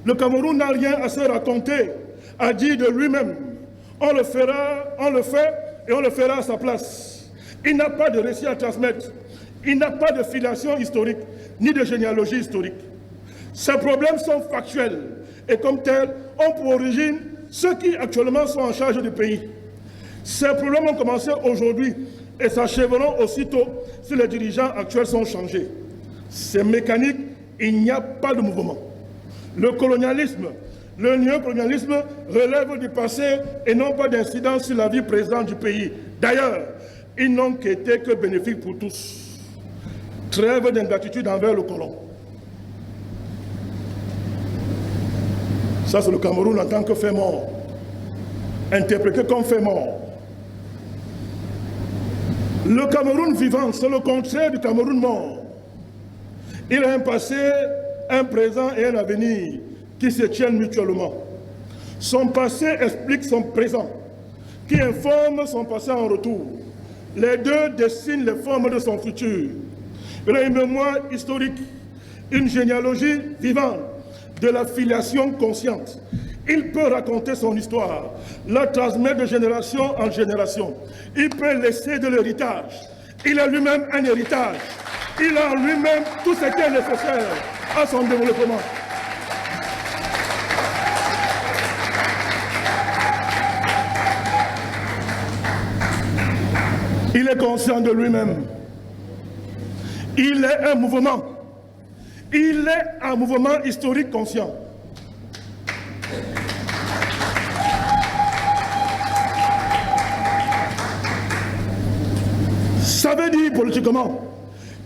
Le Cameroun n'a rien à se raconter, à dire de lui-même. On le fera, on le fait et on le fera à sa place. Il n'a pas de récit à transmettre. Il n'a pas de filiation historique, ni de généalogie historique. Ces problèmes sont factuels et comme tels ont pour origine ceux qui actuellement sont en charge du pays. Ces problèmes ont commencé aujourd'hui et s'achèveront aussitôt si les dirigeants actuels sont changés. C'est mécanique, il n'y a pas de mouvement. Le colonialisme, le néocolonialisme relève du passé et non pas d'incidence sur la vie présente du pays. D'ailleurs, ils n'ont qu'été que bénéfiques pour tous. Trêve d'ingratitude envers le colon. Ça, c'est le Cameroun en tant que fait mort, interprété comme fait mort. Le Cameroun vivant, c'est le contraire du Cameroun mort. Il a un passé, un présent et un avenir qui se tiennent mutuellement. Son passé explique son présent, qui informe son passé en retour. Les deux dessinent les formes de son futur. Il a une mémoire historique, une généalogie vivante, de la filiation consciente. Il peut raconter son histoire, la transmettre de génération en génération. Il peut laisser de l'héritage. Il a lui-même un héritage. Il a en lui-même tout ce qui est nécessaire à son développement. Il est conscient de lui-même. Il est un mouvement. Il est un mouvement historique conscient. Ça veut dire politiquement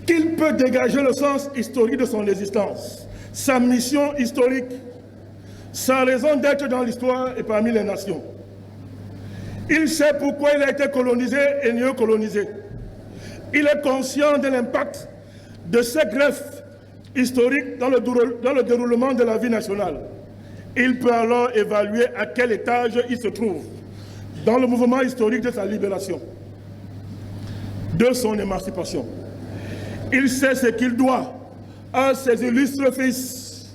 qu'il peut dégager le sens historique de son existence, sa mission historique, sa raison d'être dans l'histoire et parmi les nations. Il sait pourquoi il a été colonisé et néocolonisé. Il est conscient de l'impact de ces greffes historiques dans le déroulement de la vie nationale, il peut alors évaluer à quel étage il se trouve dans le mouvement historique de sa libération, de son émancipation. Il sait ce qu'il doit à ses illustres fils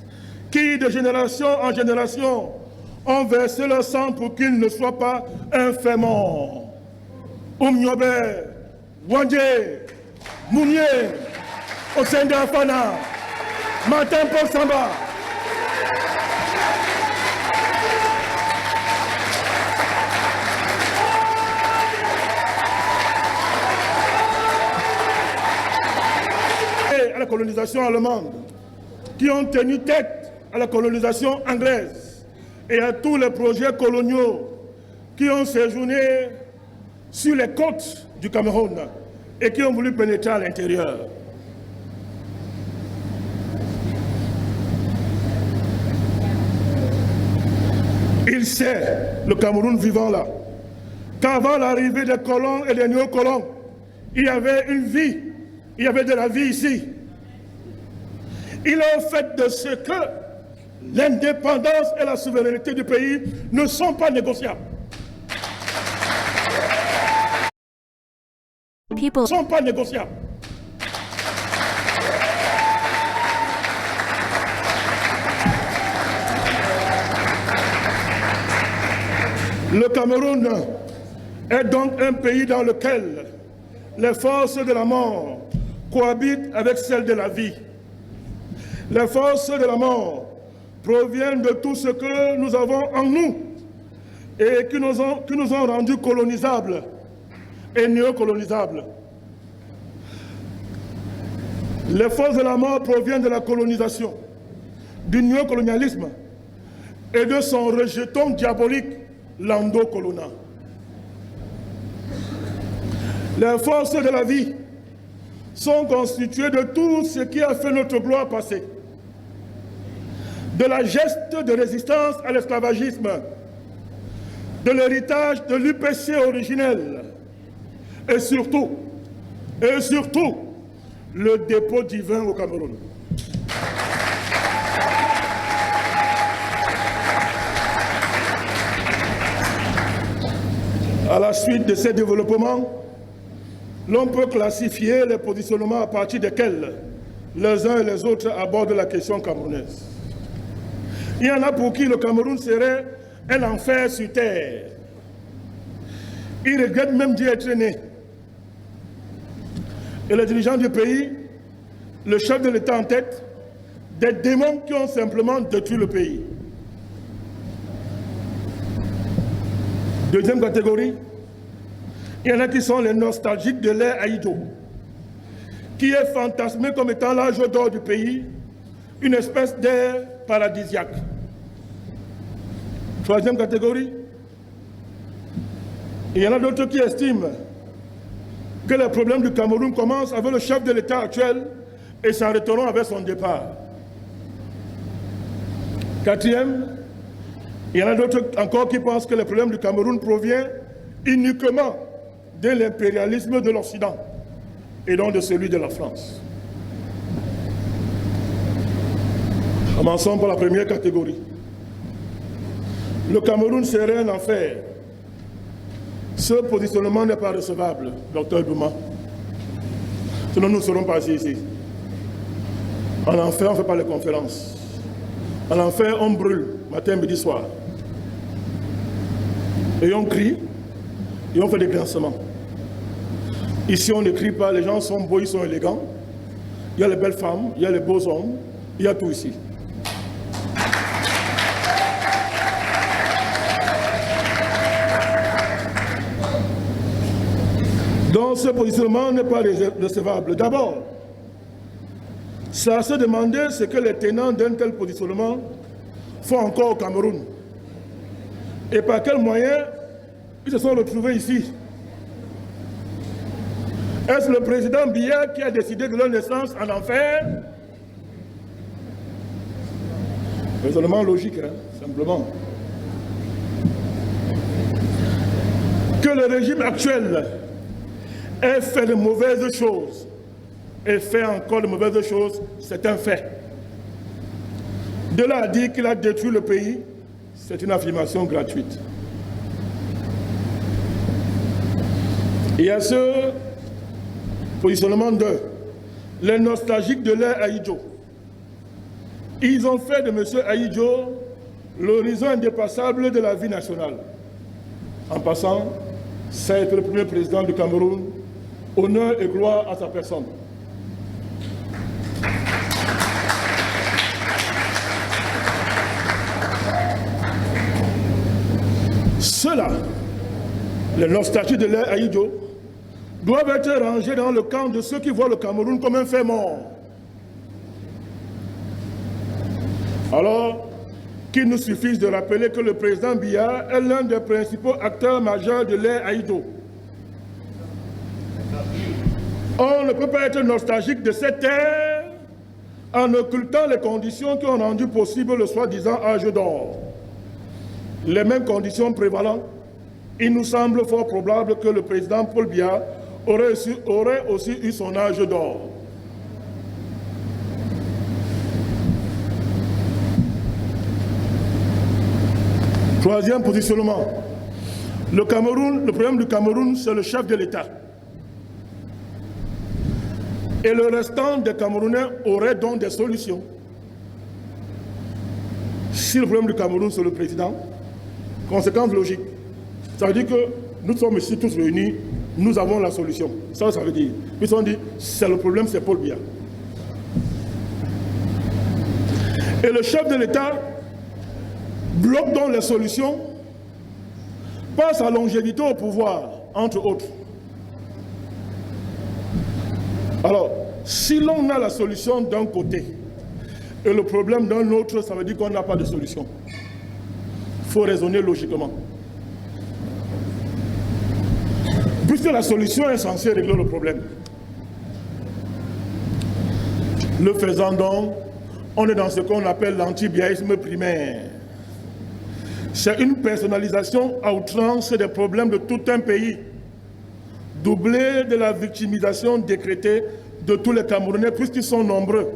qui, de génération en génération, ont versé leur sang pour qu'il ne soit pas infamant. Oumniobe, Wandje, Mounié, Osenda Fana, Martin Paul Samba. À la colonisation allemande, qui ont tenu tête à la colonisation anglaise et à tous les projets coloniaux qui ont séjourné sur les côtes du Cameroun et qui ont voulu pénétrer à l'intérieur. Il sait, le Cameroun vivant là, qu'avant l'arrivée des colons et des néocolons, il y avait une vie, il y avait de la vie ici. Il est au fait de ce que l'indépendance et la souveraineté du pays ne sont pas négociables. Ne sont pas négociables. Le Cameroun est donc un pays dans lequel les forces de la mort cohabitent avec celles de la vie. Les forces de la mort proviennent de tout ce que nous avons en nous et qui nous ont rendus colonisables et néocolonisables. Les forces de la mort proviennent de la colonisation, du néocolonialisme et de son rejeton diabolique, l'endocolona. Les forces de la vie sont constituées de tout ce qui a fait notre gloire passée, de la geste de résistance à l'esclavagisme, de l'héritage de l'UPC originel, et surtout, le dépôt divin au Cameroun. À la suite de ces développements, l'on peut classifier les positionnements à partir desquels les uns et les autres abordent la question camerounaise. Il y en a pour qui le Cameroun serait un enfer sur terre. Ils regrettent même d'y être nés. Et les dirigeants du pays, le chef de l'État en tête, des démons qui ont simplement détruit le pays. Deuxième catégorie, il y en a qui sont les nostalgiques de l'ère Haïdo, qui est fantasmé comme étant l'âge d'or du pays, une espèce d'air paradisiaque. Troisième catégorie, il y en a d'autres qui estiment que les problèmes du Cameroun commencent avec le chef de l'État actuel et s'arrêteront avec son départ. Quatrième, il y en a d'autres encore qui pensent que les problèmes du Cameroun proviennent uniquement de l'impérialisme de l'Occident et donc de celui de la France. Commençons par la première catégorie. Le Cameroun serait un enfer. Ce positionnement n'est pas recevable, docteur Douma. Sinon, nous ne serons pas ici. En enfer, on ne fait pas les conférences. En enfer, on brûle, matin, midi, soir. Et on crie, et on fait des grincements. Ici, on ne crie pas, les gens sont beaux, ils sont élégants. Il y a les belles femmes, il y a les beaux hommes, il y a tout ici. Donc ce positionnement n'est pas recevable. D'abord, ça se demander ce que les tenants d'un tel positionnement font encore au Cameroun. Et par quels moyens ils se sont retrouvés ici. Est-ce le président Biya qui a décidé de leur naissance en enfer? Raisonnement logique, hein, simplement. Que le régime actuel ait fait de mauvaises choses et fait encore de mauvaises choses, c'est un fait. De là à dire qu'il a détruit le pays, c'est une affirmation gratuite. Il y a ce positionnement de les nostalgiques de l'ère Ahidjo. Ils ont fait de M. Ahidjo l'horizon indépassable de la vie nationale. En passant, c'est le premier président du Cameroun, honneur et gloire à sa personne. Ceux-là, les nostalgiques de l'ère Ahidjo, doivent être rangés dans le camp de ceux qui voient le Cameroun comme un fait mort. Alors, qu'il nous suffise de rappeler que le président Biya est l'un des principaux acteurs majeurs de l'ère Ahidjo. On ne peut pas être nostalgique de cette ère en occultant les conditions qui ont rendu possible le soi-disant âge d'or. Les mêmes conditions prévalant, il nous semble fort probable que le président Paul Biya aurait aussi eu son âge d'or. Troisième positionnement. Le problème du Cameroun, c'est le chef de l'État. Et le restant des Camerounais auraient donc des solutions. Si le problème du Cameroun, c'est le président, conséquence logique, ça veut dire que nous sommes ici tous réunis, nous avons la solution. Ça veut dire. Ils ont dit, c'est le problème, c'est Paul Biya. Et le chef de l'État bloque donc les solutions par sa longévité au pouvoir, entre autres. Alors, si l'on a la solution d'un côté et le problème d'un autre, ça veut dire qu'on n'a pas de solution. Il faut raisonner logiquement. Puisque la solution est censée régler le problème. Le faisant donc, on est dans ce qu'on appelle l'anti-biaïsme primaire. C'est une personnalisation à outrance des problèmes de tout un pays, doublée de la victimisation décrétée de tous les Camerounais, puisqu'ils sont nombreux.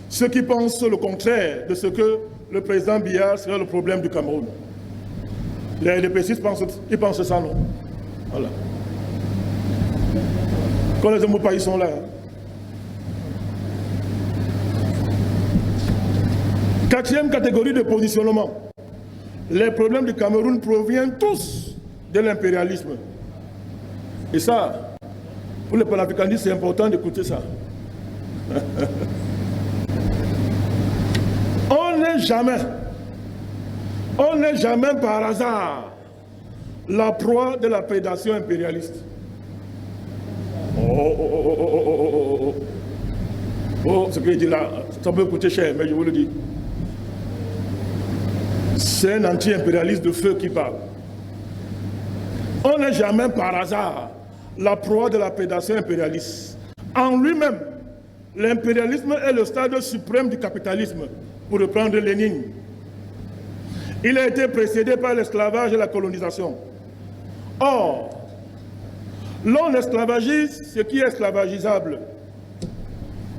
Ceux qui pensent le contraire de ce que le président Biya serait le problème du Cameroun. Les RDPCistes pensent ça, non? Voilà. Quand les Moupa, ils sont là. Quatrième catégorie de positionnement. Les problèmes du Cameroun proviennent tous de l'impérialisme. Et ça, pour les panafricanistes, c'est important d'écouter ça. On n'est jamais par hasard la proie de la prédation impérialiste. Oh, ce que je dis là, ça peut coûter cher, mais je vous le dis. C'est un anti-impérialiste de feu qui parle. On n'est jamais par hasard la proie de la prédation impérialiste. En lui-même, l'impérialisme est le stade suprême du capitalisme, pour reprendre Lénine. Il a été précédé par l'esclavage et la colonisation. Or, l'on esclavagise ce qui est esclavagisable.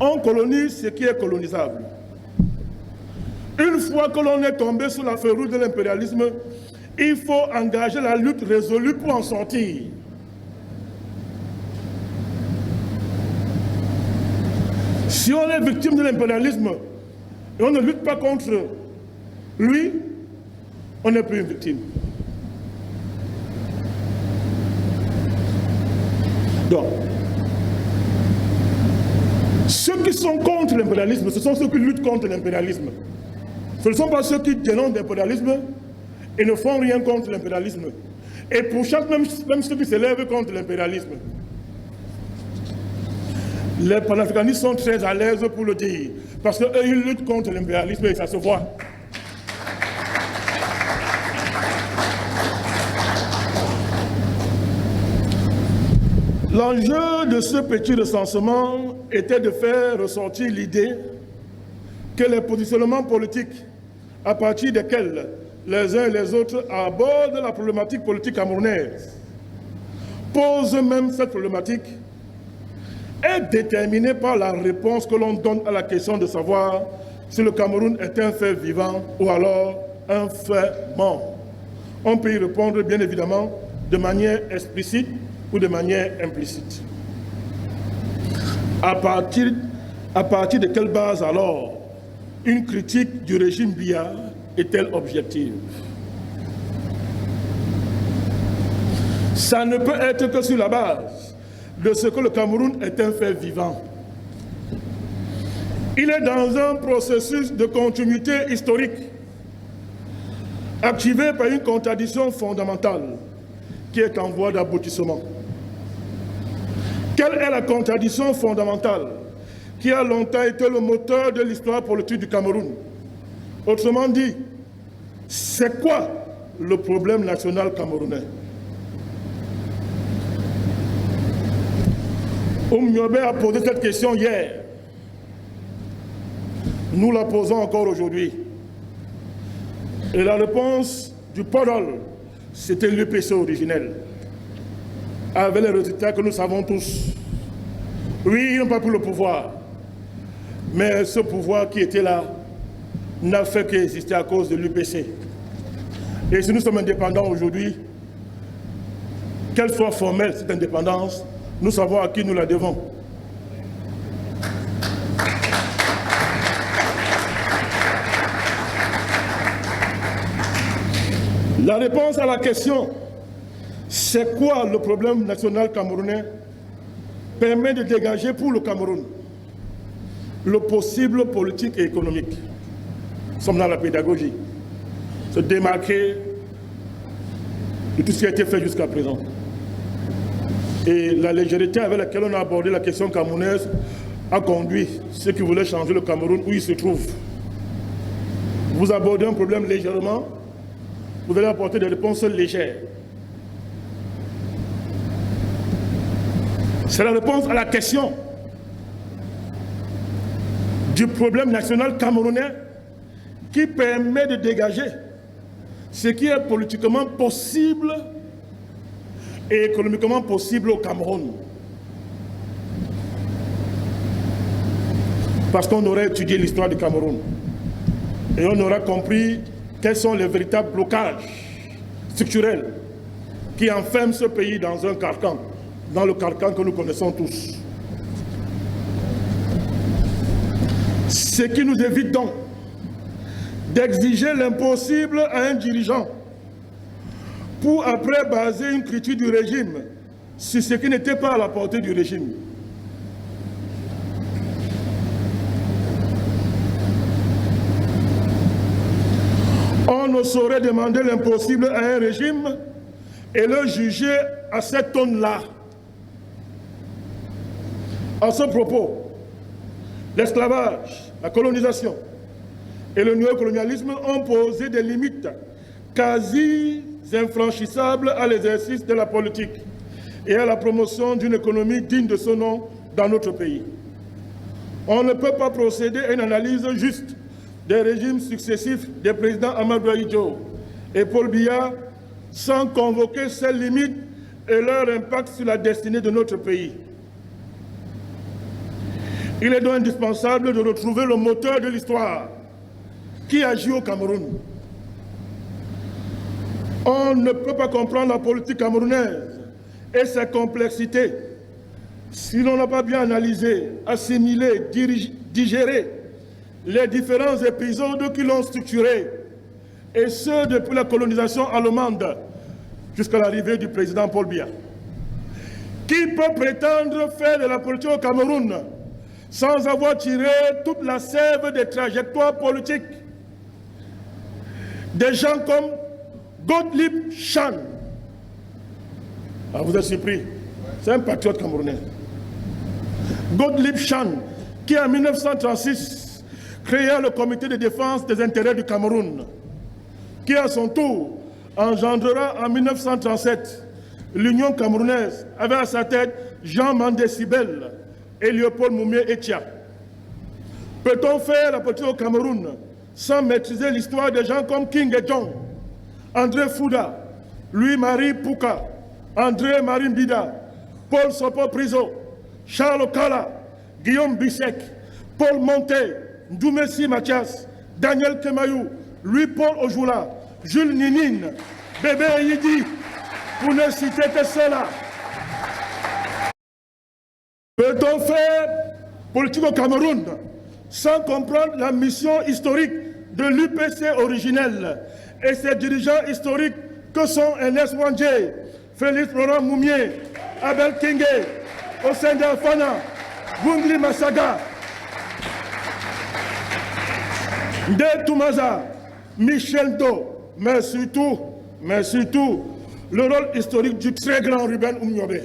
On colonise ce qui est colonisable. Une fois que l'on est tombé sous la férule de l'impérialisme, il faut engager la lutte résolue pour en sortir. Si on est victime de l'impérialisme et on ne lutte pas contre lui, on n'est plus une victime. Donc, ceux qui sont contre l'impérialisme, ce sont ceux qui luttent contre l'impérialisme. Ce ne sont pas ceux qui dénoncent l'impérialisme et ne font rien contre l'impérialisme. Et pour chaque, même ceux qui s'élèvent contre l'impérialisme. Les panafricanistes sont très à l'aise pour le dire, parce qu'eux, ils luttent contre l'impérialisme et ça se voit. L'enjeu de ce petit recensement était de faire ressortir l'idée que les positionnements politiques à partir desquels les uns et les autres abordent la problématique politique camerounaise posent même cette problématique est déterminée par la réponse que l'on donne à la question de savoir si le Cameroun est un fait vivant ou alors un fait mort. On peut y répondre bien évidemment de manière explicite ou de manière implicite. À partir de quelle base alors une critique du régime Biya est-elle objective? Ça ne peut être que sur la base de ce que le Cameroun est un fait vivant. Il est dans un processus de continuité historique, activé par une contradiction fondamentale qui est en voie d'aboutissement. Quelle est la contradiction fondamentale qui a longtemps été le moteur de l'histoire politique du Cameroun? Autrement dit, c'est quoi le problème national camerounais? Oumniobé a posé cette question hier. Nous la posons encore aujourd'hui. Et la réponse du Podol, c'était l'UPC originel, avec les résultats que nous savons tous. Oui, ils n'ont pas pris le pouvoir, mais ce pouvoir qui était là n'a fait qu'exister à cause de l'UPC. Et si nous sommes indépendants aujourd'hui, qu'elle soit formelle, cette indépendance, nous savons à qui nous la devons. La réponse à la question « C'est quoi le problème national camerounais ?» permet de dégager pour le Cameroun le possible politique et économique. Nous sommes dans la pédagogie. Se démarquer de tout ce qui a été fait jusqu'à présent. Et la légèreté avec laquelle on a abordé la question camerounaise a conduit ceux qui voulaient changer le Cameroun où il se trouve. Vous abordez un problème légèrement, vous allez apporter des réponses légères. C'est la réponse à la question du problème national camerounais qui permet de dégager ce qui est politiquement possible et économiquement possible au Cameroun. Parce qu'on aurait étudié l'histoire du Cameroun et on aura compris quels sont les véritables blocages structurels qui enferment ce pays dans un carcan, dans le carcan que nous connaissons tous. Ce qui nous évite donc d'exiger l'impossible à un dirigeant pour après baser une critique du régime sur ce qui n'était pas à la portée du régime. On ne saurait demander l'impossible à un régime et le juger à cette tonne-là. À ce propos, l'esclavage, la colonisation et le néocolonialisme ont posé des limites quasi infranchissables à l'exercice de la politique et à la promotion d'une économie digne de ce nom dans notre pays. On ne peut pas procéder à une analyse juste des régimes successifs des présidents Amadou Ahidjo et Paul Biya sans convoquer ces limites et leur impact sur la destinée de notre pays. Il est donc indispensable de retrouver le moteur de l'histoire qui agit au Cameroun. On ne peut pas comprendre la politique camerounaise et ses complexités si l'on n'a pas bien analysé, assimilé, digéré les différents épisodes qui l'ont structuré, et ce depuis la colonisation allemande jusqu'à l'arrivée du président Paul Biya. Qui peut prétendre faire de la politique au Cameroun sans avoir tiré toute la sève des trajectoires politiques des gens comme Gottlieb Chan? Ah, vous êtes surpris, c'est un patriote camerounais. Gottlieb Chan, qui en 1936 créa le comité de défense des intérêts du Cameroun, qui à son tour engendrera en 1937 l'Union camerounaise, avec à sa tête Jean Mandé Sibel et Léopold Moumié Etia. Peut-on faire la politique au Cameroun sans maîtriser l'histoire des gens comme King et John, André Fouda, Louis-Marie Pouka, André Marimbida, Paul Sopo Priso, Charles Kala, Guillaume Bissek, Paul Monté, Ndoumessi Mathias, Daniel Kemayou, Louis-Paul Ojoula, Jules Ninine, Bébé Yidi, pour ne citer que cela. Peut-on faire politique au Cameroun sans comprendre la mission historique de l'UPC originelle et ses dirigeants historiques que sont Ernest Wandje, Félix Laurent Moumier, Abel Kingé, Osende Fana, Bungli Massaga, Nde Toumaza, Michel Do, mais surtout, le rôle historique du très grand Ruben Oumniobé.